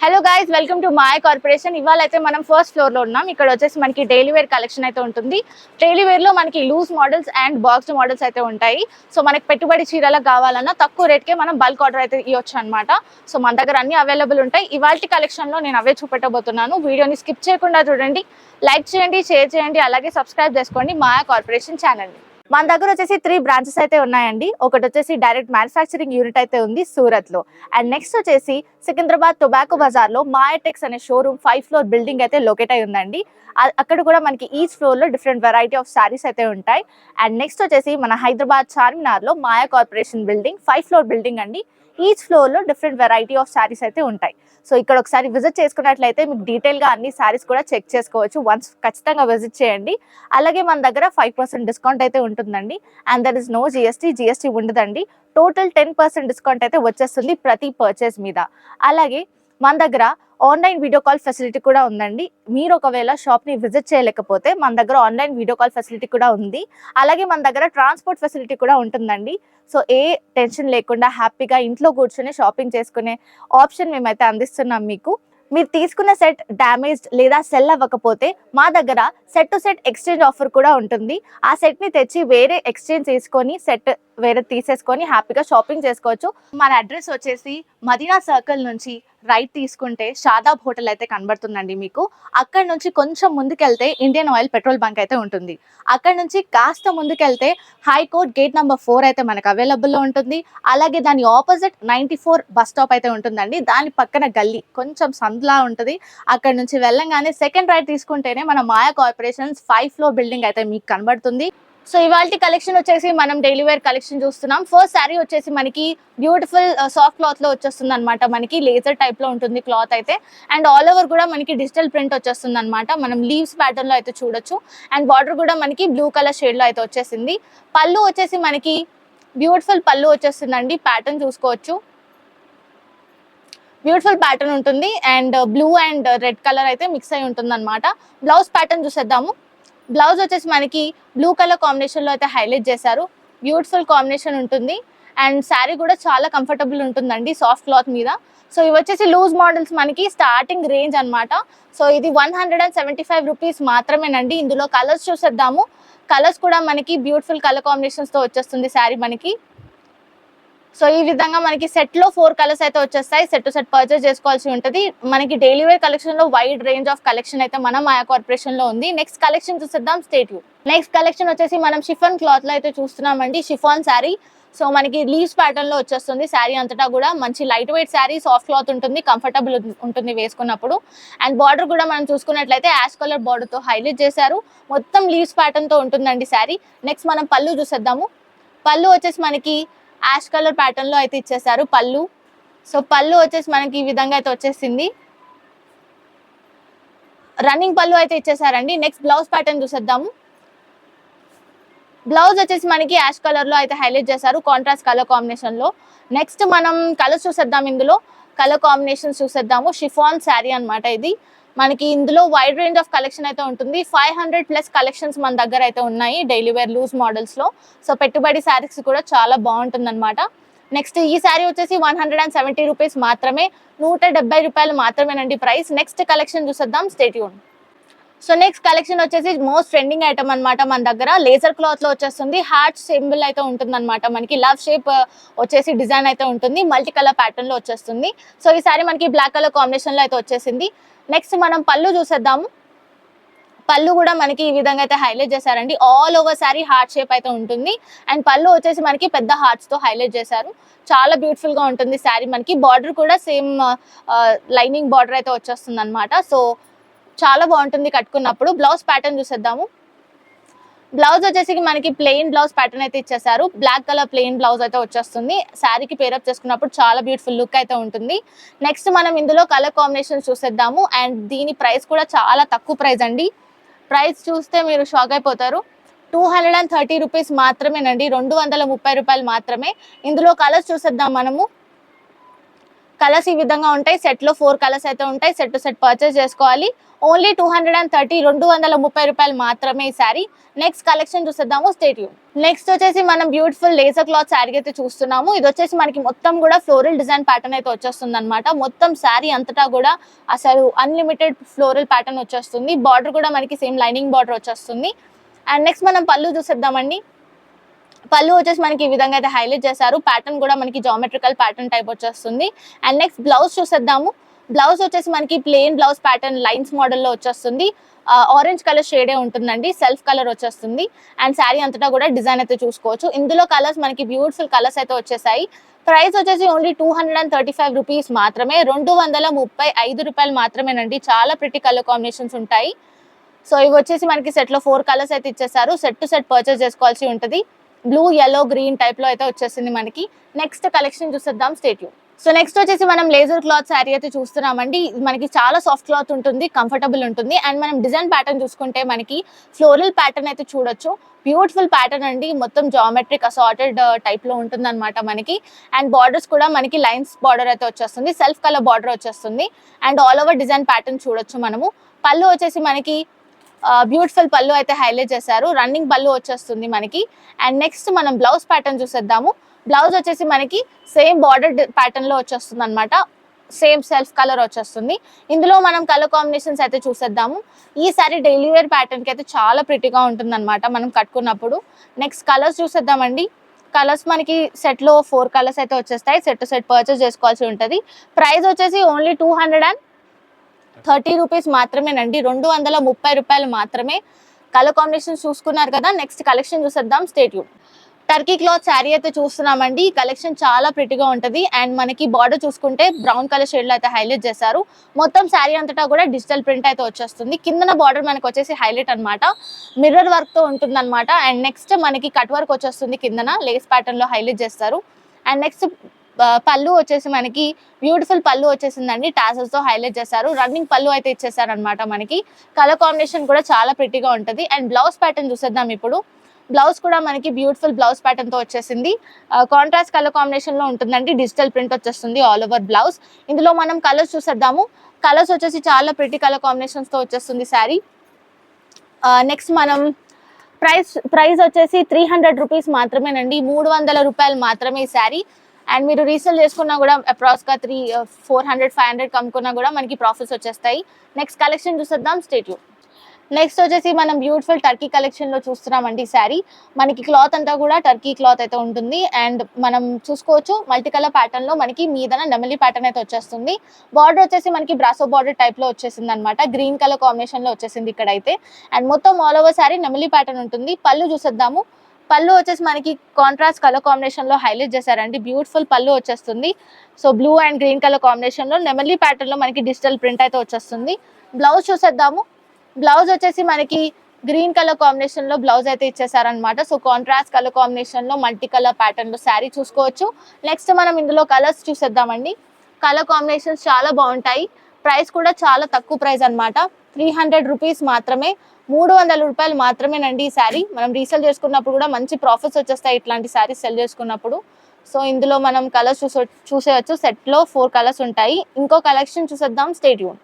Hello guys, welcome to Maya corporation. ఇవాళ అయితే మనం ఫస్ట్ ఫ్లోర్ లో ఉన్నాం. ఇక్కడ వచ్చేసి మనకి డైలీ వేర్ కలెక్షన్ అయితే ఉంటుంది. డైలీ వేర్ లో మనకి loose models and boxed models అయితే ఉంటాయి. సో మనకి పెట్టుబడి చీరలకు కావాలన్నా తక్కువ రేట్కే మనం బల్క్ ఆర్డర్ అయితే ఇవ్వచ్చు అనమాట. సో మన దగ్గర అన్ని అవైలబుల్ ఉంటాయి. ఇవాళ కలెక్షన్ లో నేను అవే చూపెట్టబోతున్నాను. వీడియోని స్కిప్ చేయకుండా చూడండి, లైక్ చేయండి, షేర్ చేయండి, అలాగే సబ్స్క్రైబ్ చేసుకోండి మాయ కార్పొరేషన్ ఛానల్ ని. మన దగ్గర వచ్చేసి 3 బ్రాంచెస్ అయితే ఉన్నాయండి. ఒకటి వచ్చేసి డైరెక్ట్ మ్యానుఫ్యాక్చరింగ్ యూనిట్ అయితే ఉంది సూరత్ లో. అండ్ నెక్స్ట్ వచ్చేసి సికింద్రాబాద్ టొబాకో బజార్ లో మాయటెక్స్ అనే షోరూమ్ 5th ఫ్లోర్ బిల్డింగ్ అయితే లొకేట్ అయి ఉందండి. అక్కడ కూడా మనకి ఈచ్ ఫ్లోర్ లో డిఫరెంట్ వెరైటీ ఆఫ్ సారీస్ అయితే ఉంటాయి. అండ్ నెక్స్ట్ వచ్చేసి మన హైదరాబాద్ చార్మినార్ లో Maya corporation building 5th floor building అండి. ఈచ్ ఫ్లోర్ లో డిఫరెంట్ వెరైటీ ఆఫ్ సారీస్ అయితే ఉంటాయి. సో ఇక్కడ ఒకసారి విజిట్ చేసుకున్నట్లయితే మీకు డీటెయిల్ గా అన్ని సారీస్ కూడా చెక్ చేసుకోవచ్చు. వన్స్ ఖచ్చితంగా విజిట్ చేయండి. అలాగే మన దగ్గర 5% డిస్కౌంట్ అయితే ఉంటుందండి. And there is no GST ఉండదండి. టోటల్ 10% డిస్కౌంట్ అయితే వచ్చేస్తుంది ప్రతి పర్చేస్ మీద. అలాగే మన దగ్గర ఆన్లైన్ వీడియో కాల్ ఫెసిలిటీ కూడా ఉందండి. మీరు ఒకవేళ షాప్ ని విజిట్ చేయలేకపోతే మన దగ్గర ఆన్లైన్ వీడియో కాల్ ఫెసిలిటీ కూడా ఉంది. అలాగే మన దగ్గర ట్రాన్స్పోర్ట్ ఫెసిలిటీ కూడా ఉంటుందండి. సో ఏ టెన్షన్ లేకుండా హ్యాపీగా ఇంట్లో కూర్చొని షాపింగ్ చేసుకునే ఆప్షన్ మేమైతే అందిస్తున్నాం మీకు. మీరు తీసుకున్న సెట్ డ్యామేజ్డ్ లేదా సెల్ అవ్వకపోతే మా దగ్గర set to set exchange offer కూడా ఉంటుంది. ఆ సెట్ ని తెచ్చి వేరే ఎక్స్చేంజ్ చేసుకొని సెట్ వేరే తీసేసుకొని హ్యాపీగా షాపింగ్ చేసుకోవచ్చు. మన అడ్రస్ వచ్చేసి మదీనా సర్కిల్ నుంచి రైట్ తీసుకుంటే షాదాబ్ హోటల్ అయితే కనబడుతుందండి మీకు. అక్కడ నుంచి కొంచెం ముందుకెళ్తే ఇండియన్ ఆయిల్ పెట్రోల్ బంక్ అయితే ఉంటుంది. అక్కడ నుంచి కాస్త ముందుకెళ్తే హైకోర్ట్ గేట్ నెంబర్ 4 అయితే మనకు అవైలబుల్లో ఉంటుంది. అలాగే దాని ఆపోజిట్ 94 బస్ స్టాప్ అయితే ఉంటుందండి. దాని పక్కన గల్లీ కొంచెం సందులా ఉంటుంది. అక్కడ నుంచి వెళ్ళంగానే సెకండ్ రైట్ తీసుకుంటేనే మన మాయా కార్పొరేషన్స్ 5th ఫ్లోర్ బిల్డింగ్ అయితే మీకు కనబడుతుంది. సో ఇవాళ కలెక్షన్ వచ్చేసి మనం డైలీ వేర్ కలెక్షన్ చూస్తున్నాం. ఫస్ట్ శారీ వచ్చేసి మనకి బ్యూటిఫుల్ సాఫ్ట్ క్లాత్ లో వచ్చేస్తుంది అనమాట. మనకి లేజర్ టైప్ లో ఉంటుంది క్లాత్ అయితే. అండ్ ఆల్ ఓవర్ కూడా మనకి డిజిటల్ ప్రింట్ వచ్చేస్తుంది అనమాట. మనం లీవ్స్ ప్యాటర్న్ లో అయితే చూడొచ్చు. అండ్ బార్డర్ కూడా మనకి బ్లూ కలర్ షేడ్ లో అయితే వచ్చేసింది. పళ్ళు వచ్చేసి మనకి బ్యూటిఫుల్ పళ్ళు వచ్చేస్తుందండి. ప్యాటర్న్ చూసుకోవచ్చు, బ్యూటిఫుల్ ప్యాటర్న్ ఉంటుంది. And blue and red colour అయితే మిక్స్ అయి ఉంటుంది అనమాట. బ్లౌజ్ ప్యాటర్న్ చూసేద్దాము. బ్లౌజ్ వచ్చేసి మనకి బ్లూ కలర్ కాంబినేషన్ లో అయితే హైలైట్ చేశారు. బ్యూటిఫుల్ కాంబినేషన్ ఉంటుంది. అండ్ శారీ కూడా చాలా కంఫర్టబుల్ ఉంటుందండి సాఫ్ట్ క్లాత్ మీద. సో ఇవి వచ్చేసి లూజ్ మోడల్స్ మనకి స్టార్టింగ్ రేంజ్ అనమాట. సో ఇది 175 రూపీస్ మాత్రమేనండి. ఇందులో కలర్స్ చూసేద్దాము. కలర్స్ కూడా మనకి బ్యూటిఫుల్ కలర్ కాంబినేషన్స్ తో వచ్చేస్తుంది శారీ మనకి. సో ఈ విధంగా మనకి సెట్ లో 4 కలర్స్ అయితే వచ్చేస్తాయి. సెట్ టు సెట్ పర్చేస్ చేసుకోవాల్సి ఉంటుంది. మనకి డైలీ వేర్ కలెక్షన్ లో వైడ్ రేంజ్ ఆఫ్ కలెక్షన్ అయితే మన మాయా కార్పొరేషన్ లో ఉంది. నెక్స్ట్ కలెక్షన్ చూసేద్దాం, స్టే ట్యూన్. నెక్స్ట్ కలెక్షన్ వచ్చేసి మనం షిఫాన్ క్లాత్ లో అయితే చూస్తున్నామండి. షిఫాన్ శారీ. సో మనకి లీవ్స్ ప్యాటర్న్ లో వచ్చేస్తుంది. శారీ అంతటా కూడా మంచి light weight sari, soft cloth ఉంటుంది, కంఫర్టబుల్ ఉంటుంది వేసుకున్నప్పుడు. అండ్ బార్డర్ కూడా మనం చూసుకున్నట్లయితే యాష్ కలర్ బార్డర్ తో హైలైట్ చేశారు. మొత్తం లీవ్స్ ప్యాటర్న్ తో ఉంటుందండి శారీ. నెక్స్ట్ మనం పళ్ళు చూసేద్దాము. పళ్ళు వచ్చేసి మనకి యాష్ కలర్ ప్యాటర్న్ లో అయితే ఇచ్చేసారు పళ్ళు. సో పళ్ళు వచ్చేసి మనకి ఈ విధంగా అయితే వచ్చేసింది. రన్నింగ్ పళ్ళు అయితే ఇచ్చేసారండి. నెక్స్ట్ బ్లౌజ్ ప్యాటర్న్ చూసేద్దాము. బ్లౌజ్ వచ్చేసి మనకి యాష్ కలర్ లో అయితే హైలైట్ చేశారు, కాంట్రాస్ట్ కలర్ కాంబినేషన్ లో. నెక్స్ట్ మనం కలర్స్ చూసేద్దాం. ఇందులో కలర్ కాంబినేషన్స్ చూసేద్దాము. షిఫాన్ శారీ అనమాట ఇది. మనకి ఇందులో వైడ్ రేంజ్ ఆఫ్ కలెక్షన్ అయితే ఉంటుంది. 500+ కలెక్షన్స్ మన దగ్గర అయితే ఉన్నాయి డైలీ వేర్ లూజ్ మోడల్స్ లో. సో పెట్టుబడి శారీస్ కూడా చాలా బాగుంటుంది అనమాట. నెక్స్ట్ ఈ శారీ వచ్చేసి 170 రూపీస్ మాత్రమే, 170 రూపాయలు మాత్రమేనండి ప్రైస్. నెక్స్ట్ కలెక్షన్ చూసేద్దాం, stay tune. So next collection వచ్చేసి మోస్ట్ ట్రెండింగ్ ఐటమ్ అనమాట. మన దగ్గర లేజర్ క్లాత్ లో వచ్చేస్తుంది. హార్ట్ సింబల్ అయితే ఉంటుంది అనమాట. మనకి లవ్ షేప్ వచ్చేసి డిజైన్ అయితే ఉంటుంది. మల్టీ కలర్ ప్యాటర్న్ లో వచ్చేస్తుంది. సో ఈ సారీ మనకి బ్లాక్ కలర్ కాంబినేషన్ లో అయితే వచ్చేసింది. నెక్స్ట్ మనం పళ్ళు చూసేద్దాము. పళ్ళు కూడా మనకి ఈ విధంగా అయితే హైలైట్ చేశారండి. All over sorry heart shape అయితే ఉంటుంది. అండ్ పళ్ళు వచ్చేసి మనకి పెద్ద హార్ట్స్ తో హైలైట్ చేశారు. చాలా బ్యూటిఫుల్ గా ఉంటుంది శారీ. మనకి బార్డర్ కూడా సేమ్ లైనింగ్ బార్డర్ అయితే వచ్చేస్తుంది అనమాట. సో చాలా బాగుంటుంది కట్టుకున్నప్పుడు. బ్లౌజ్ ప్యాటర్న్ చూసేద్దాము. బ్లౌజ్ వచ్చేసి మనకి ప్లెయిన్ బ్లౌజ్ ప్యాటర్న్ అయితే ఇచ్చేసారు. బ్లాక్ కలర్ ప్లెయిన్ బ్లౌజ్ అయితే వచ్చేస్తుంది. శారీకి పేరప్ చేసుకున్నప్పుడు చాలా బ్యూటిఫుల్ లుక్ అయితే ఉంటుంది. నెక్స్ట్ మనం ఇందులో కలర్ కాంబినేషన్ చూసేద్దాము. అండ్ దీని ప్రైస్ కూడా చాలా తక్కువ ప్రైస్ అండి. ప్రైస్ చూస్తే మీరు షాక్ అయిపోతారు. 230 రూపీస్ మాత్రమేనండి. 230 రూపాయలు మాత్రమే. ఇందులో కలర్స్ చూసేద్దాం మనము. కలర్స్ ఈ విధంగా ఉంటాయి. సెట్ లో 4 కలర్స్ అయితే ఉంటాయి. సెట్ టు సెట్ పర్చేస్ చేసుకోవాలి. ఓన్లీ 230 రూపాయలు మాత్రమే ఈ శారీ. నెక్స్ట్ కలెక్షన్ చూసేద్దాము. Stay tune. నెక్స్ట్ వచ్చేసి మనం బ్యూటిఫుల్ లేజర్ క్లాత్ శారీ అయితే చూస్తున్నాము. ఇది వచ్చేసి మనకి మొత్తం కూడా ఫ్లోరల్ డిజైన్ ప్యాటర్న్ అయితే వచ్చేస్తుంది అనమాట. మొత్తం శారీ అంతటా కూడా అసలు అన్లిమిటెడ్ ఫ్లోరల్ ప్యాటర్న్ వచ్చేస్తుంది. బార్డర్ కూడా మనకి సేమ్ లైనింగ్ బార్డర్ వచ్చేస్తుంది. అండ్ నెక్స్ట్ మనం పళ్ళు చూసేద్దామండి. పళ్ళు వచ్చేసి మనకి ఈ విధంగా అయితే హైలైట్ చేశారు. ప్యాటర్న్ కూడా మనకి జామెట్రికల్ ప్యాటర్న్ టైప్ వచ్చేస్తుంది. అండ్ నెక్స్ట్ బ్లౌజ్ చూసేద్దాము. బ్లౌజ్ వచ్చేసి మనకి ప్లెయిన్ బ్లౌజ్ ప్యాటర్న్ లైన్స్ మోడల్లో వచ్చేస్తుంది. ఆరెంజ్ కలర్ షేడే ఉంటుందండి. సెల్ఫ్ కలర్ వచ్చేస్తుంది. అండ్ శారీ అంతటా కూడా డిజైన్ అయితే చూసుకోవచ్చు. ఇందులో కలర్స్ మనకి బ్యూటిఫుల్ కలర్స్ అయితే వచ్చేసాయి. ప్రైస్ వచ్చేసి ఓన్లీ 235 రూపీస్ మాత్రమే. 235 రూపాయలు మాత్రమేనండి. చాలా ప్రిటీ కలర్ కాంబినేషన్స్ ఉంటాయి. సో ఇవి వచ్చేసి మనకి సెట్ లో 4 కలర్స్ అయితే ఇచ్చేసారు. సెట్ టు సెట్ పర్చేస్ చేసుకోవాల్సి ఉంటుంది. బ్లూ, yellow, గ్రీన్ టైప్ లో అయితే వచ్చేసింది మనకి. నెక్స్ట్ కలెక్షన్ చూసేద్దాం. Stay tune. సో నెక్స్ట్ వచ్చేసి మనం లేజర్ క్లాత్ శారీ అయితే చూస్తున్నామండి. మనకి చాలా సాఫ్ట్ క్లాత్ ఉంటుంది, కంఫర్టబుల్ ఉంటుంది. అండ్ మనం డిజైన్ ప్యాటర్న్ చూసుకుంటే మనకి ఫ్లోరల్ ప్యాటర్న్ అయితే చూడొచ్చు. బ్యూటిఫుల్ ప్యాటర్న్ అండి. మొత్తం జామెట్రిక్ అసార్టెడ్ టైప్ లో ఉంటుంది అనమాట మనకి. అండ్ బార్డర్స్ కూడా మనకి లైన్స్ బార్డర్ అయితే వచ్చేస్తుంది. సెల్ఫ్ కలర్ బార్డర్ వచ్చేస్తుంది. And all over design pattern చూడొచ్చు మనము. పళ్ళు వచ్చేసి మనకి బ్యూటిఫుల్ పళ్ళు అయితే హైలైట్ చేశారు. రన్నింగ్ పళ్ళు వచ్చేస్తుంది మనకి. అండ్ నెక్స్ట్ మనం బ్లౌజ్ ప్యాటర్న్ చూసేద్దాము. బ్లౌజ్ వచ్చేసి మనకి సేమ్ బార్డర్ ప్యాటర్న్ లో వచ్చేస్తుంది అనమాట. సేమ్ సెల్ఫ్ కలర్ వచ్చేస్తుంది. ఇందులో మనం కలర్ కాంబినేషన్స్ అయితే చూసేద్దాము. ఈ సారీ డైలీ వేర్ ప్యాటర్న్ కి అయితే చాలా ప్రిటీగా ఉంటుంది అనమాట మనం కట్టుకున్నప్పుడు. నెక్స్ట్ కలర్స్ చూసేద్దామండి. కలర్స్ మనకి సెట్ లో 4 కలర్స్ అయితే వచ్చేస్తాయి. సెట్ టు సెట్ పర్చేస్ చేసుకోవాల్సి ఉంటుంది. ప్రైస్ వచ్చేసి ఓన్లీ 230 రూపీస్ మాత్రమేనండి. 230 రూపాయలు మాత్రమే. కలర్ కాంబినేషన్ చూసుకున్నారు కదా. నెక్స్ట్ కలెక్షన్ చూసేద్దాం. Stay tune. Turkey cloth sari అయితే చూస్తున్నామండి. ఈ కలెక్షన్ చాలా ప్రిటీగా ఉంటుంది. అండ్ మనకి బార్డర్ చూసుకుంటే బ్రౌన్ కలర్ షేడ్ లో అయితే హైలైట్ చేశారు. మొత్తం శారీ అంతటా కూడా డిజిటల్ ప్రింట్ అయితే వచ్చేస్తుంది. కిందన బార్డర్ మనకి వచ్చేసి హైలైట్ అనమాట. మిర్రర్ వర్క్ తో ఉంటుంది అనమాట. అండ్ నెక్స్ట్ మనకి కట్ వర్క్ వచ్చేస్తుంది. కిందన లేస్ ప్యాటర్న్ లో హైలైట్ చేస్తారు. అండ్ నెక్స్ట్ పళ్ళు వచ్చేసి మనకి బ్యూటిఫుల్ పళ్ళు వచ్చేసిందండి. టాసల్స్ తో హైలైట్ చేశారు. రన్నింగ్ పళ్ళు అయితే ఇచ్చేసారు అనమాట మనకి. కలర్ కాంబినేషన్ కూడా చాలా ప్రిటీగా ఉంటుంది. అండ్ బ్లౌజ్ ప్యాటర్న్ చూసేద్దాం ఇప్పుడు. బ్లౌజ్ కూడా మనకి బ్యూటిఫుల్ బ్లౌజ్ ప్యాటర్న్ తో వచ్చేసింది. కాంట్రాస్ట్ కలర్ కాంబినేషన్ లో ఉంటుందండి. డిజిటల్ ప్రింట్ వచ్చేస్తుంది ఆల్ ఓవర్ బ్లౌజ్. ఇందులో మనం కలర్స్ చూసేద్దాము. కలర్స్ వచ్చేసి చాలా ప్రిటీ కలర్ కాంబినేషన్స్ తో వచ్చేస్తుంది శారీ. నెక్స్ట్ మనం ప్రైస్ వచ్చేసి 300 రూపీస్ మాత్రమేనండి. 300 రూపాయలు మాత్రమే ఈ శారీ. అండ్ మీరు రీసేల్ చేసుకున్నా కూడా అప్రాక్స్గా 400-500 కమ్ముకున్నా కూడా మనకి ప్రాఫిట్స్ వచ్చేస్తాయి. నెక్స్ట్ కలెక్షన్ చూసేద్దాం. Stay tune. నెక్స్ట్ వచ్చేసి మనం బ్యూటిఫుల్ టర్కీ కలెక్షన్ లో చూస్తున్నామండి శారీ. మనకి క్లాత్ అంతా కూడా టర్కీ క్లాత్ అయితే ఉంటుంది. అండ్ మనం చూసుకోవచ్చు మల్టీ కలర్ ప్యాటర్న్ లో మనకి మీదన నెమలి ప్యాటర్న్ అయితే వచ్చేస్తుంది. బార్డర్ వచ్చేసి మనకి బ్రాసో బార్డర్ టైప్ లో వచ్చేసింది అనమాట. గ్రీన్ కలర్ కాంబినేషన్ లో వచ్చేసింది ఇక్కడ అయితే. అండ్ మొత్తం ఆల్ ఓవర్ శారీ నెమలి ప్యాటర్న్ ఉంటుంది. పళ్ళు చూసేద్దాము. పళ్ళు వచ్చేసి మనకి కాంట్రాస్ట్ కలర్ కాంబినేషన్ లో హైలైట్ చేశారండి. బ్యూటిఫుల్ పళ్ళు వచ్చేస్తుంది. So blue and green colour combination లో నెమలి ప్యాటర్న్ లో మనకి డిజిటల్ ప్రింట్ అయితే వచ్చేస్తుంది. బ్లౌజ్ చూసేద్దాము. బ్లౌజ్ వచ్చేసి మనకి గ్రీన్ కలర్ కాంబినేషన్ లో బ్లౌజ్ అయితే ఇచ్చేసారనమాట. సో కాంట్రాస్ట్ కలర్ కాంబినేషన్ లో మల్టీ కలర్ ప్యాటర్న్ లో శారీ చూసుకోవచ్చు. నెక్స్ట్ మనం ఇందులో కలర్స్ చూసేద్దామండి. కలర్ కాంబినేషన్స్ చాలా బాగుంటాయి. ప్రైస్ కూడా చాలా తక్కువ ప్రైస్ అనమాట. 300 రూపీస్ మాత్రమే. 300 రూపాయలు మాత్రమేనండి ఈ శారీ. మనం రీసేల్ చేసుకున్నప్పుడు కూడా మంచి ప్రాఫిట్స్ వచ్చేస్తాయి ఇట్లాంటి శారీస్ సెల్ చేసుకున్నప్పుడు. సో ఇందులో మనం కలర్స్ చూసేయచ్చు. సెట్ లో 4 కలర్స్ ఉంటాయి. ఇంకో కలెక్షన్ చూసేద్దాం. Stay tune.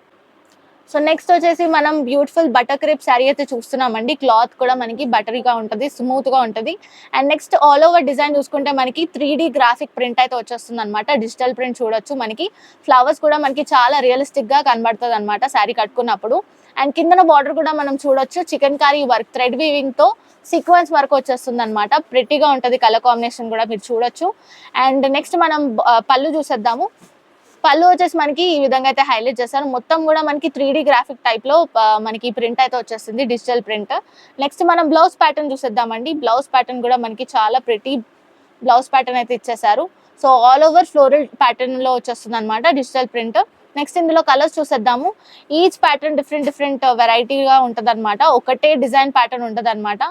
సో నెక్స్ట్ వచ్చేసి మనం బ్యూటిఫుల్ బటర్ క్రేప్ శారీ అయితే చూస్తున్నామండి. క్లాత్ కూడా మనకి బటరీగా ఉంటుంది, స్మూత్ గా ఉంటుంది. And next all over design చూసుకుంటే మనకి 3D గ్రాఫిక్ ప్రింట్ అయితే వచ్చేస్తుంది అనమాట. డిజిటల్ ప్రింట్ చూడొచ్చు. మనకి ఫ్లవర్స్ కూడా మనకి చాలా రియలిస్టిక్ గా కనబడుతుంది అనమాట శారీ కట్టుకున్నప్పుడు. అండ్ కిందన బార్డర్ కూడా మనం చూడొచ్చు chikankari work thread weaving తో సీక్వెన్స్ వర్క్ వచ్చేస్తుంది అనమాట. ప్రిటీగా ఉంటుంది. కలర్ కాంబినేషన్ కూడా మీరు చూడొచ్చు. అండ్ నెక్స్ట్ మనం పళ్ళు చూసేద్దాము. పళ్ళు వచ్చేసి మనకి ఈ విధంగా అయితే హైలైట్ చేస్తారు. మొత్తం కూడా మనకి 3D గ్రాఫిక్ టైప్ లో మనకి ప్రింట్ అయితే వచ్చేస్తుంది, డిజిటల్ ప్రింట్. నెక్స్ట్ మనం బ్లౌజ్ ప్యాటర్న్ చూసేద్దామండి. బ్లౌజ్ ప్యాటర్న్ కూడా మనకి చాలా ప్రిటీ బ్లౌజ్ ప్యాటర్న్ అయితే ఇచ్చేసారు. So all over floral pattern లో వచ్చేస్తుంది అనమాట డిజిటల్ ప్రింట్. నెక్స్ట్ ఇందులో కలర్స్ చూసేద్దాము. ఈచ్ ప్యాటర్న్ డిఫరెంట్ వెరైటీగా ఉంటుంది అనమాట. ఒకటే డిజైన్ ప్యాటర్న్ ఉంటుంది అనమాట.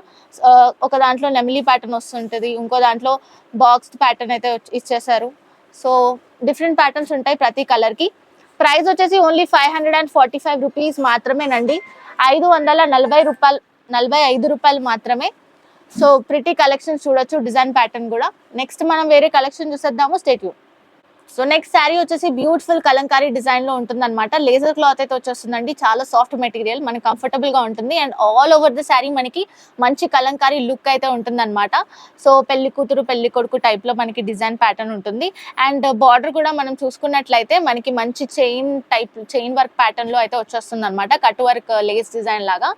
ఒక దాంట్లో నెమిలీ ప్యాటర్న్ వస్తుంటుంది, ఇంకో దాంట్లో బాక్స్ ప్యాటర్న్ అయితే ఇచ్చేసారు. సో డిఫరెంట్ ప్యాటర్న్స్ ఉంటాయి ప్రతి కలర్ కి. ప్రైస్ వచ్చేసి ఓన్లీ 545 రూపీస్ మాత్రమేనండి. 545 రూపాయలు మాత్రమే. సో ప్రిటీ కలెక్షన్ చూడొచ్చు, డిజైన్ ప్యాటర్న్ కూడా. నెక్స్ట్ మనం వేరే కలెక్షన్ చూసేద్దాము. Stay tune. So next sari వచ్చేసి బ్యూటిఫుల్ కలంకారీ డిజైన్ లో ఉంటుంది అనమాట. లేజర్ క్లాత్ అయితే వచ్చేస్తుందండి. చాలా సాఫ్ట్ మెటీరియల్, మనకి కంఫర్టబుల్ గా ఉంటుంది. And all over the sari మనకి మంచి కలంకారీ లుక్ అయితే ఉంటుంది అనమాట. సో పెళ్లి కూతురు పెళ్లి కొడుకు టైప్ లో మనకి డిజైన్ ప్యాటర్న్ ఉంటుంది. అండ్ బార్డర్ కూడా మనం చూసుకున్నట్లయితే మనకి మంచి చైన్ వర్క్ ప్యాటర్న్ లో అయితే వచ్చేస్తుంది అనమాట. కట్ వర్క్ లేస్ డిజైన్ లాగా.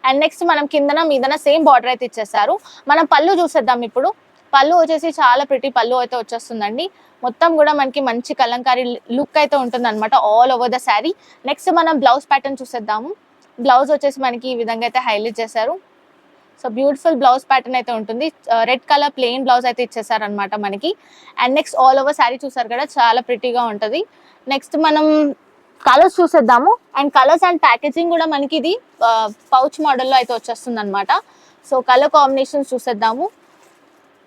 అండ్ నెక్స్ట్ మనం కిందన మీదన సేమ్ బార్డర్ అయితే ఇచ్చేసారు. మనం పళ్ళు చూసేద్దాం ఇప్పుడు. పళ్ళు వచ్చేసి చాలా ప్రిటీ పళ్ళు అయితే వచ్చేస్తుందండి. మొత్తం కూడా మనకి మంచి కలంకారీ లుక్ అయితే ఉంటుంది అనమాట all over the sari. Next మనం బ్లౌజ్ ప్యాటర్న్ చూసేద్దాము. బ్లౌజ్ వచ్చేసి మనకి ఈ విధంగా అయితే హైలైట్ చేశారు. సో బ్యూటిఫుల్ బ్లౌజ్ ప్యాటర్న్ అయితే ఉంటుంది. రెడ్ కలర్ ప్లెయిన్ బ్లౌజ్ అయితే ఇచ్చేసారు అనమాట మనకి. And next all over sari చూసారు కదా, చాలా ప్రిటీగా ఉంటుంది. నెక్స్ట్ మనం కలర్స్ చూసేద్దాము. అండ్ కలర్స్ అండ్ ప్యాకేజింగ్ కూడా మనకి ఇది పౌచ్ మోడల్లో అయితే వచ్చేస్తుంది అనమాట. సో కలర్ కాంబినేషన్స్ చూసేద్దాము.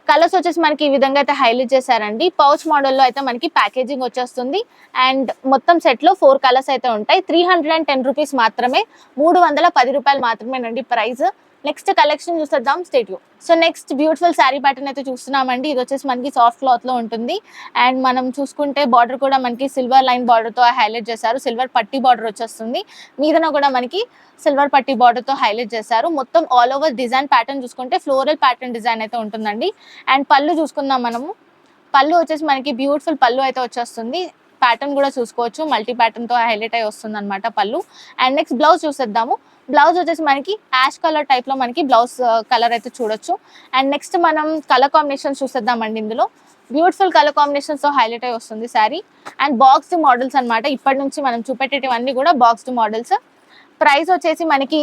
కలర్స్ వచ్చేసి మనకి ఈ విధంగా అయితే హైలైట్ చేశారండి. పౌచ్ మోడల్లో అయితే మనకి ప్యాకేజింగ్ వచ్చేస్తుంది. అండ్ మొత్తం సెట్ లో 4 కలర్స్ అయితే ఉంటాయి. 310 రూపీస్ మాత్రమే, 310 రూపాయలు మాత్రమేనండి ప్రైస్. నెక్స్ట్ కలెక్షన్ చూసేద్దాం, state you. So next beautiful sari pattern అయితే చూస్తున్నామండి. ఇది వచ్చేసి మనకి సాఫ్ట్ క్లాత్ లో ఉంటుంది. అండ్ మనం చూసుకుంటే బార్డర్ కూడా మనకి సిల్వర్ లైన్ బార్డర్ తో హైలైట్ చేశారు. సిల్వర్ పట్టి బార్డర్ వచ్చేస్తుంది. మీదన కూడా మనకి సిల్వర్ పట్టి బార్డర్ తో హైలైట్ చేశారు. మొత్తం ఆల్ ఓవర్ డిజైన్ ప్యాటర్న్ చూసుకుంటే ఫ్లోరల్ ప్యాటర్న్ డిజైన్ అయితే ఉంటుందండి. అండ్ పళ్ళు చూసుకుందాం మనము. పళ్ళు వచ్చేసి మనకి బ్యూటిఫుల్ పళ్ళు అయితే వచ్చేస్తుంది. ప్యాటర్న్ కూడా చూసుకోవచ్చు, మల్టీ ప్యాటర్న్ తో హైలైట్ అయి వస్తుంది అనమాట పళ్ళు. అండ్ నెక్స్ట్ బ్లౌజ్ చూసేద్దాము. బ్లౌజ్ వచ్చేసి మనకి యాష్ కలర్ టైప్ లో మనకి బ్లౌజ్ కలర్ అయితే చూడొచ్చు. అండ్ నెక్స్ట్ మనం కలర్ కాంబినేషన్స్ చూసేద్దామండి. ఇందులో బ్యూటిఫుల్ కలర్ కాంబినేషన్స్ తో హైలైట్ అయి వస్తుంది శారీ. అండ్ బాక్స్డ్ మోడల్స్ అనమాట. ఇప్పటి నుంచి మనం చూపెట్టేటివన్నీ కూడా బాక్స్డ్ మోడల్స్. ప్రైస్ వచ్చేసి మనకి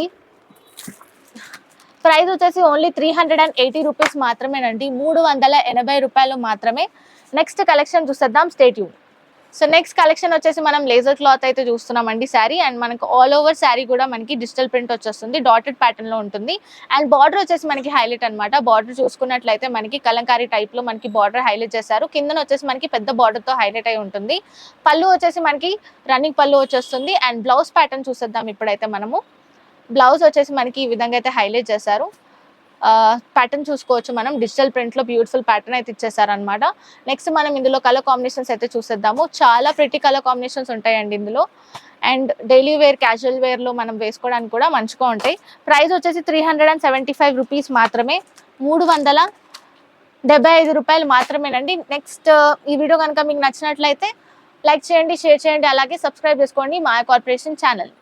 ఓన్లీ 380 రూపీస్ మాత్రమేనండి, 380 రూపాయలు మాత్రమే. నెక్స్ట్ కలెక్షన్ చూసేద్దాం, stay tune. So next collection వచ్చేసి మనం లేజర్ క్లాత్ అయితే చూస్తున్నామండి శారీ. అండ్ మనకు ఆల్ ఓవర్ శారీ కూడా మనకి డిజిటల్ ప్రింట్ వచ్చేస్తుంది, డాటెడ్ ప్యాటర్న్ లో ఉంటుంది. అండ్ బార్డర్ వచ్చేసి మనకి హైలైట్ అనమాట. బార్డర్ చూసుకున్నట్లయితే మనకి కలంకారీ టైప్ లో మనకి బార్డర్ హైలైట్ చేశారు. కిందన వచ్చేసి మనకి పెద్ద బార్డర్ తో హైలైట్ అయి ఉంటుంది. పళ్ళు వచ్చేసి మనకి రన్నింగ్ పళ్ళు వచ్చేస్తుంది. అండ్ బ్లౌజ్ ప్యాటర్న్ చూసేద్దాం ఇప్పుడైతే మనము. బ్లౌజ్ వచ్చేసి మనకి ఈ విధంగా అయితే హైలైట్ చేశారు. ప్యాటర్న్ చూసుకోవచ్చు మనం, డిజిటల్ ప్రింట్ లో బ్యూటిఫుల్ ప్యాటర్న్ అయితే ఇచ్చేసారనమాట. నెక్స్ట్ మనం ఇందులో కలర్ కాంబినేషన్స్ అయితే చూసేద్దాము. చాలా ప్రిటీ కలర్ కాంబినేషన్స్ ఉంటాయండి ఇందులో. And daily wear, casual wear లో మనం వేసుకోవడానికి కూడా మంచిగా ఉంటాయి. ప్రైస్ వచ్చేసి 375 రూపీస్ మాత్రమే, 375 రూపాయలు మాత్రమేనండి. నెక్స్ట్ ఈ వీడియో కనుక మీకు నచ్చినట్లయితే లైక్ చేయండి, షేర్ చేయండి, అలాగే సబ్స్క్రైబ్ చేసుకోండి మా కార్పొరేషన్ ఛానల్.